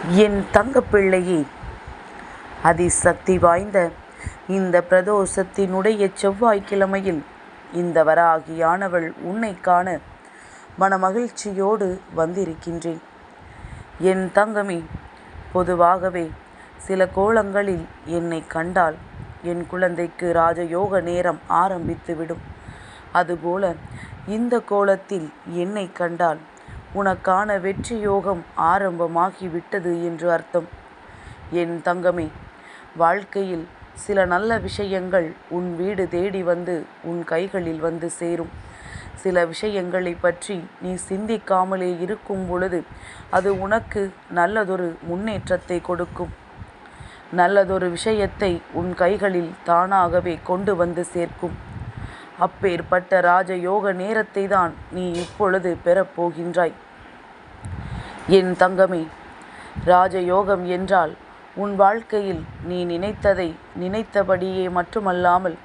என் தங்கப்பிள்ளையே, அதிசக்தி வாய்ந்த இந்த பிரதோஷத்தினுடைய செவ்வாய்க்கிழமையில் இந்த வராகியானவள் உன்னை காண மனமகிழ்ச்சியோடு வந்திருக்கின்றேன். என் தங்கமே, பொதுவாகவே சில கோலங்களில் என்னை கண்டால் என் குழந்தைக்கு ராஜயோக நேரம் ஆரம்பித்துவிடும். அதுபோல இந்த கோலத்தில் என்னை கண்டால் உனக்கான வெற்றி யோகம் ஆரம்பமாகிவிட்டது என்று அர்த்தம். என் தங்கமே, வாழ்க்கையில் சில நல்ல விஷயங்கள் உன் வீடு தேடி வந்து உன் கைகளில் வந்து சேரும். சில விஷயங்களை பற்றி நீ சிந்திக்காமலே இருக்கும் பொழுது அது உனக்கு நல்லதொரு முன்னேற்றத்தை கொடுக்கும். நல்லதொரு விஷயத்தை உன் கைகளில் தானாகவே கொண்டு வந்து சேர்க்கும். அப்பேற்பட்ட ராஜயோக நேரத்தை தான் நீ இப்பொழுது பெறப்போகின்றாய். என் தங்கமே, ராஜயோகம் என்றால் உன் வாழ்க்கையில் நீ நினைத்ததை நினைத்தபடியே மட்டுமல்லாமல்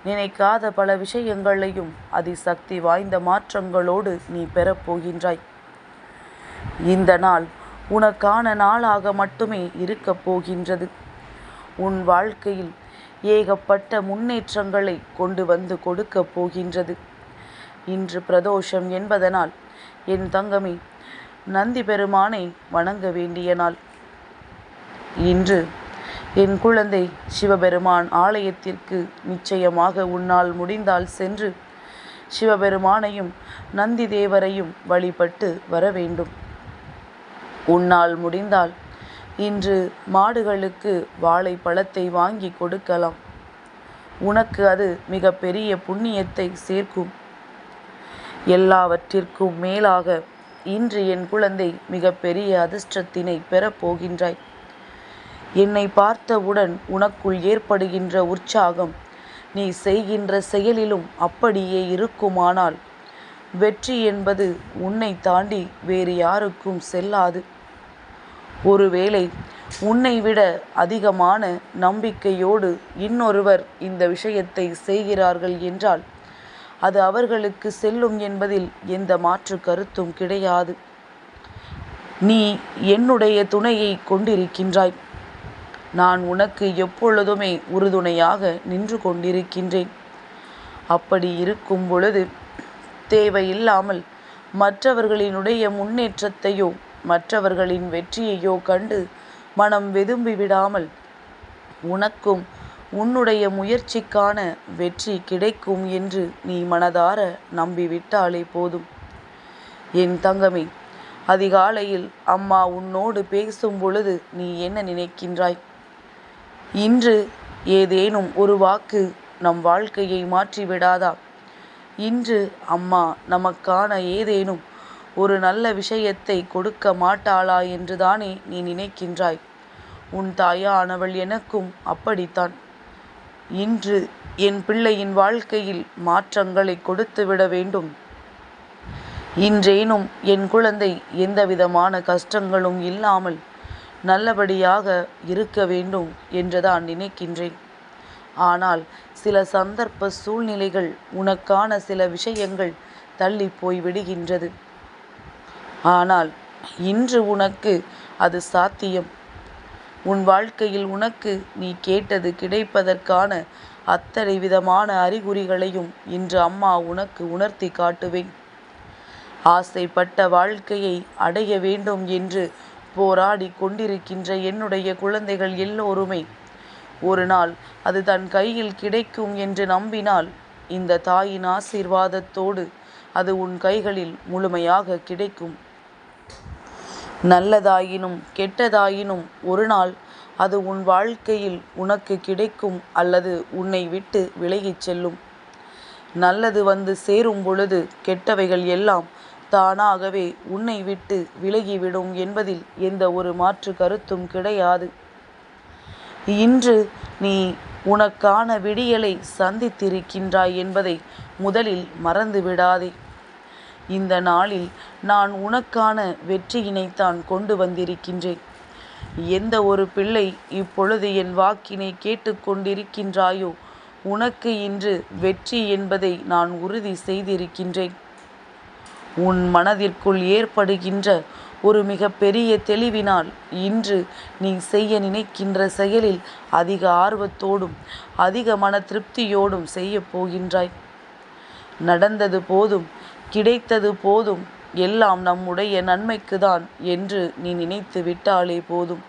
நினைக்காத பல விஷயங்களையும் அதிசக்தி வாய்ந்த மாற்றங்களோடு நீ பெறப்போகின்றாய். இந்த நாள் உனக்கான நாளாக மட்டுமே இருக்கப் போகின்றது. உன் வாழ்க்கையில் ஏகப்பட்ட முன்னேற்றங்களை கொண்டு வந்து கொடுக்கப் போகின்றது. இன்று பிரதோஷம் என்பதனால் என் தங்கமே, நந்தி பெருமானை வணங்க வேண்டிய நாள். இன்று என் குழந்தை சிவபெருமான் ஆலயத்திற்கு நிச்சயமாக உன்னால் முடிந்தால் சென்று சிவபெருமானையும் நந்தி தேவரையும் வழிபட்டு வர வேண்டும். உன்னால் முடிந்தால் இன்று மாடுகளுக்கு வாழைப்பழத்தை வாங்கி கொடுக்கலாம். உனக்கு அது மிக பெரிய புண்ணியத்தை சேர்க்கும். எல்லாவற்றிற்கும் மேலாக இன்று என் குழந்தை மிக பெரிய அதிர்ஷ்டத்தினை பெறப்போகின்றாய். என்னை பார்த்தவுடன் உனக்குள் ஏற்படுகின்ற உற்சாகம் நீ செய்கின்ற செயலிலும் அப்படியே இருக்குமானால் வெற்றி என்பது உன்னை தாண்டி வேறு யாருக்கும் செல்லாது. ஒருவேளை உன்னை விட அதிகமான நம்பிக்கையோடு இன்னொருவர் இந்த விஷயத்தை செய்கிறார்கள் என்றால் அது அவர்களுக்கு செல்லும் என்பதில் எந்த மாற்று கருத்தும் கிடையாது. நீ என்னுடைய துணையை கொண்டிருக்கின்றாய். நான் உனக்கு எப்பொழுதுமே உறுதுணையாக நின்று கொண்டிருக்கின்றேன். அப்படி இருக்கும் பொழுது தேவையில்லாமல் மற்றவர்களினுடைய முன்னேற்றத்தையோ மற்றவர்களின் வெற்றியையோ கண்டு மனம் வெதும்பி விடாமல் உனக்கும் உன்னுடைய முயற்சிக்கான வெற்றி கிடைக்கும் என்று நீ மனதார நம்பிவிட்டாலே போதும். என் தங்கமே, அதிகாலையில் அம்மா உன்னோடு பேசும் பொழுது நீ என்ன நினைக்கின்றாய்? இன்று ஏதேனும் ஒரு வாக்கு நம் வாழ்க்கையை மாற்றிவிடாதா? இன்று அம்மா நமக்கான ஏதேனும் ஒரு நல்ல விஷயத்தை கொடுக்க மாட்டாளா என்றுதானே நீ நினைக்கின்றாய். உன் தாயானவள் எனக்கும் அப்படித்தான். இன்று என் பிள்ளையின் வாழ்க்கையில் மாற்றங்களை கொடுத்துவிட வேண்டும். இன்றேனும் என் குழந்தை எந்தவிதமான கஷ்டங்களும் இல்லாமல் நல்லபடியாக இருக்க வேண்டும் என்றுதான் நினைக்கின்றேன். ஆனால் சில சந்தர்ப்ப சூழ்நிலைகள் உனக்கான சில விஷயங்கள் தள்ளி போய் விடுகின்றது. ஆனால் இன்று உனக்கு அது சாத்தியம். உன் வாழ்க்கையில் உனக்கு நீ கேட்டது கிடைப்பதற்கான அத்தனை விதமான அறிகுறிகளையும் இன்று அம்மா உனக்கு உணர்த்தி காட்டுவேன். ஆசைப்பட்ட வாழ்க்கையை அடைய வேண்டும் என்று போராடி கொண்டிருக்கின்ற என்னுடைய குழந்தைகள் எல்லோருமே ஒரு நாள் அது தன் கையில் கிடைக்கும் என்று நம்பினால் இந்த தாயின் ஆசீர்வாதத்தோடு அது உன் கைகளில் முழுமையாக கிடைக்கும். நல்லதாயினும் கெட்டதாயினும் ஒரு நாள் அது உன் வாழ்க்கையில் உனக்கு கிடைக்கும் அல்லது உன்னை விட்டு விலகிச் செல்லும். நல்லது வந்து சேரும் பொழுது கெட்டவைகள் எல்லாம் தானாகவே உன்னை விட்டு விலகிவிடும் என்பதில் எந்த ஒரு மாற்று கருத்தும் கிடையாது. இன்று நீ உனக்கான விடியலை சந்தித்திருக்கின்றாய் என்பதை முதலில் மறந்து விடாதே. இந்த நாளில் நான் உனக்கான வெற்றியினைத்தான் கொண்டு வந்திருக்கின்றேன். எந்த ஒரு பிள்ளை இப்பொழுது என் வாக்கினை கேட்டுக்கொண்டிருக்கின்றாயோ உனக்கு இன்று வெற்றி என்பதை நான் உறுதி செய்திருக்கின்றேன். உன் மனதிற்குள் ஏற்படுகின்ற ஒரு மிக பெரிய தெளிவினால் இன்று நீ செய்ய நினைக்கின்ற செயலில் அதிக ஆர்வத்தோடும் அதிக மன திருப்தியோடும் செய்யப் போகின்றாய். நடந்தது போதும், கிடைத்தது போதும், எல்லாம் நம்முடைய நன்மைக்குதான் என்று நீ நினைத்து விட்டாலே போதும்.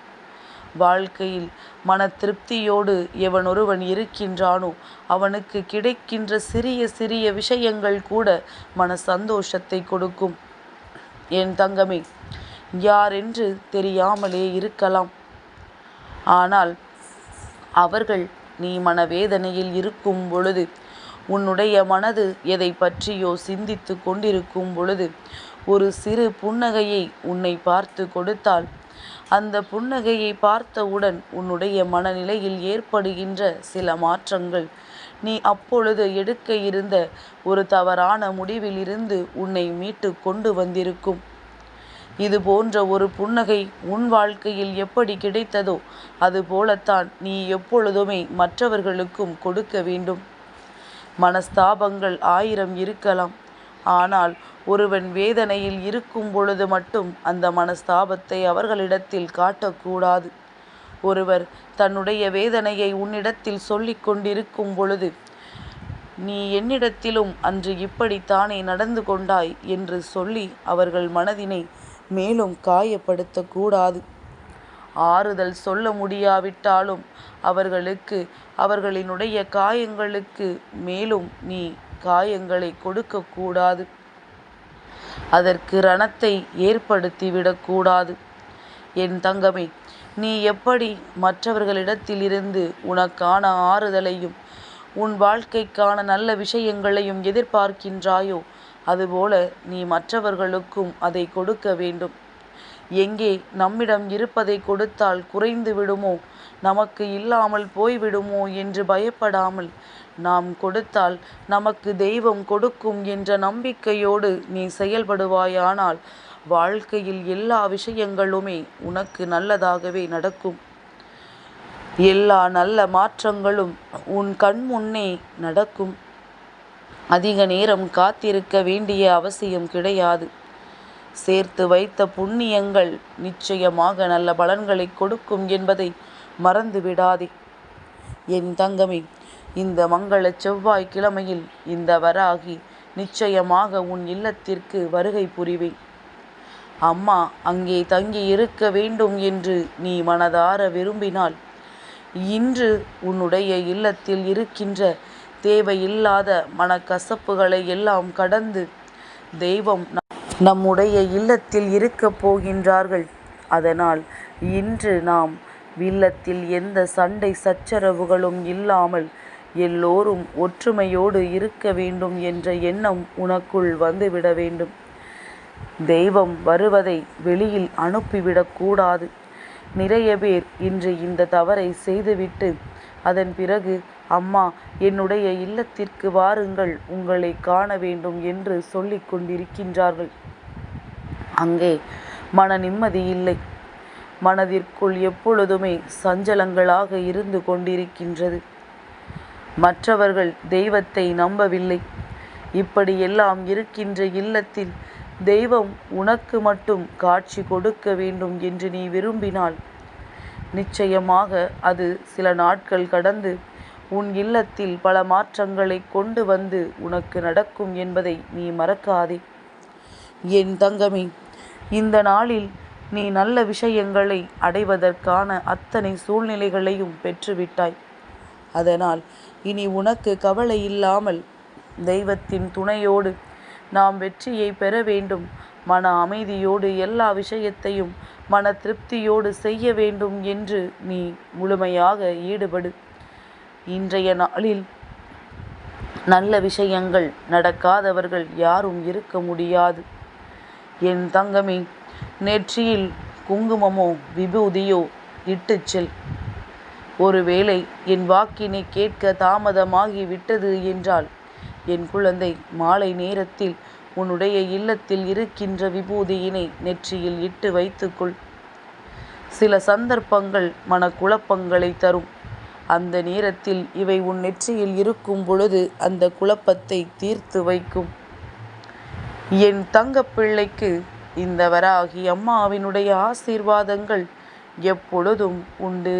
வாழ்க்கையில் மன திருப்தியோடு எவனொருவன் இருக்கின்றானோ அவனுக்கு கிடைக்கின்ற சிறிய சிறிய விஷயங்கள் கூட மன சந்தோஷத்தை கொடுக்கும். என் தங்கமே, யாரென்று தெரியாமலே இருக்கலாம். ஆனால் அவர்கள் நீ மனவேதனையில் இருக்கும் பொழுது, உன்னுடைய மனது எதை பற்றியோ சிந்தித்து கொண்டிருக்கும் பொழுது ஒரு சிறு புன்னகையை உன்னை பார்த்து கொடுத்தால், அந்த புன்னகையை பார்த்தவுடன் உன்னுடைய மனநிலையில் ஏற்படுகின்ற சில மாற்றங்கள் நீ அப்பொழுது எடுக்க இருந்த ஒரு தவறான முடிவிலிருந்து உன்னை மீட்டு கொண்டு வந்திருக்கும். இது போன்ற ஒரு புன்னகை உன் வாழ்க்கையில் எப்படி கிடைத்ததோ அதுபோலத்தான் நீ எப்பொழுதுமே மற்றவர்களுக்கும் கொடுக்க வேண்டும். மனஸ்தாபங்கள் 1000 இருக்கலாம். ஆனால் ஒருவன் வேதனையில் இருக்கும் பொழுது மட்டும் அந்த மனஸ்தாபத்தை அவர்களிடத்தில் காட்டக்கூடாது. ஒருவர் தன்னுடைய வேதனையை உன்னிடத்தில் சொல்லிக் கொண்டிருக்கும் பொழுது, நீ என்னிடத்திலும் அன்று இப்படித்தானே நடந்து கொண்டாய் என்று சொல்லி அவர்கள் மனதினை மேலும் காயப்படுத்தக்கூடாது. ஆறுதல் சொல்ல முடியாவிட்டாலும் அவர்களுக்கு அவர்களினுடைய காயங்களுக்கு மேலும் நீ காயங்களை கொடுக்கக்கூடாது. அதற்கு ரணத்தை ஏற்படுத்திவிடக்கூடாது. என் தங்கமே, நீ எப்படி மற்றவர்களிடத்திலிருந்து உனக்கான ஆறுதலையும் உன் வாழ்க்கைக்கான நல்ல விஷயங்களையும் எதிர்பார்க்கின்றாயோ அதுபோல நீ மற்றவர்களுக்கும் அதை கொடுக்க வேண்டும். எங்கே நம்மிடம் இருப்பதை கொடுத்தால் குறைந்து விடுமோ, நமக்கு இல்லாமல் போய்விடுமோ என்று பயப்படாமல், நாம் கொடுத்தால் நமக்கு தெய்வம் கொடுக்கும் என்ற நம்பிக்கையோடு நீ செயல்படுவாயானால் வாழ்க்கையில் எல்லா விஷயங்களுமே உனக்கு நல்லதாகவே நடக்கும். எல்லா நல்ல மாற்றங்களும் உன் கண் முன்னே நடக்கும். அதிக நேரம் காத்திருக்க வேண்டிய அவசியம் கிடையாது. சேர்த்து வைத்த புண்ணியங்கள் நிச்சயமாக நல்ல பலன்களை கொடுக்கும் என்பதை மறந்து விடாதே. என் தங்கமே, இந்த மங்கள செவ்வாய்க்கிழமையில் இந்த வராகி நிச்சயமாக உன் இல்லத்திற்கு வருகை புரிவேன். அம்மா அங்கே தங்கி இருக்க வேண்டும் என்று நீ மனதார விரும்பினால், இன்று உன்னுடைய இல்லத்தில் இருக்கின்ற தேவையில்லாத மனக்கசப்புகளை எல்லாம் கடந்து தெய்வம் நம்முடைய இல்லத்தில் இருக்கப் போகின்றார்கள். அதனால் இன்று நாம் இல்லத்தில் எந்த சண்டை சச்சரவுகளும் இல்லாமல் எல்லோரும் ஒற்றுமையோடு இருக்க வேண்டும் என்ற எண்ணம் உனக்குள் வந்துவிட வேண்டும். தெய்வம் வருவதை வெளியில் அனுப்பிவிடக்கூடாது. நிறைய பேர் இன்று இந்த தவறை செய்துவிட்டு அதன் பிறகு, அம்மா என்னுடைய இல்லத்திற்கு வாருங்கள், உங்களை காண வேண்டும் என்று சொல்லிக் கொண்டிருக்கின்றார்கள். அங்கே மன நிம்மதி இல்லை. மனதிற்குள் எப்பொழுதுமே சஞ்சலங்களாக இருந்து கொண்டிருக்கின்றது. மற்றவர்கள் தெய்வத்தை நம்பவில்லை. இப்படியெல்லாம் இருக்கின்ற இல்லத்தில் தெய்வம் உனக்கு மட்டும் காட்சி கொடுக்க வேண்டும் என்று நீ விரும்பினால், நிச்சயமாக அது சில நாட்கள் கடந்து உன் இல்லத்தில் பல மாற்றங்களை கொண்டு வந்து உனக்கு நடக்கும் என்பதை நீ மறக்காதே. என் தங்கமே, இந்த நாளில் நீ நல்ல விஷயங்களை அடைவதற்கான அத்தனை சூழ்நிலைகளையும் பெற்றுவிட்டாய். அதனால் இனி உனக்கு கவலை இல்லாமல் தெய்வத்தின் துணையோடு நாம் வெற்றியை பெற வேண்டும், மன அமைதியோடு எல்லா விஷயத்தையும் மன திருப்தியோடு செய்ய வேண்டும் என்று நீ முழுமையாக ஈடுபடு. இன்றைய நாளில் நல்ல விஷயங்கள் நடக்காதவர்கள் யாரும் இருக்க முடியாது. என் தங்கமே, நெற்றியில் குங்குமமோ விபூதியோ இட்டுச் செல். ஒருவேளை என் வாக்கினை கேட்க தாமதமாகி விட்டது என்றால், என் குழந்தை, மாலை நேரத்தில் உன்னுடைய இல்லத்தில் இருக்கின்ற விபூதியினை நெற்றியில் இட்டு வைத்துக்கொள். சில சந்தர்ப்பங்கள் மனக்குழப்பங்களை தரும். அந்த நேரத்தில் இவை உன் நெற்றியில் இருக்கும் பொழுது அந்த குழப்பத்தை தீர்த்து வைக்கும். என் தங்கப்பிள்ளைக்கு இந்த வராகி அம்மாவினுடைய ஆசீர்வாதங்கள் எப்பொழுதும் உண்டு.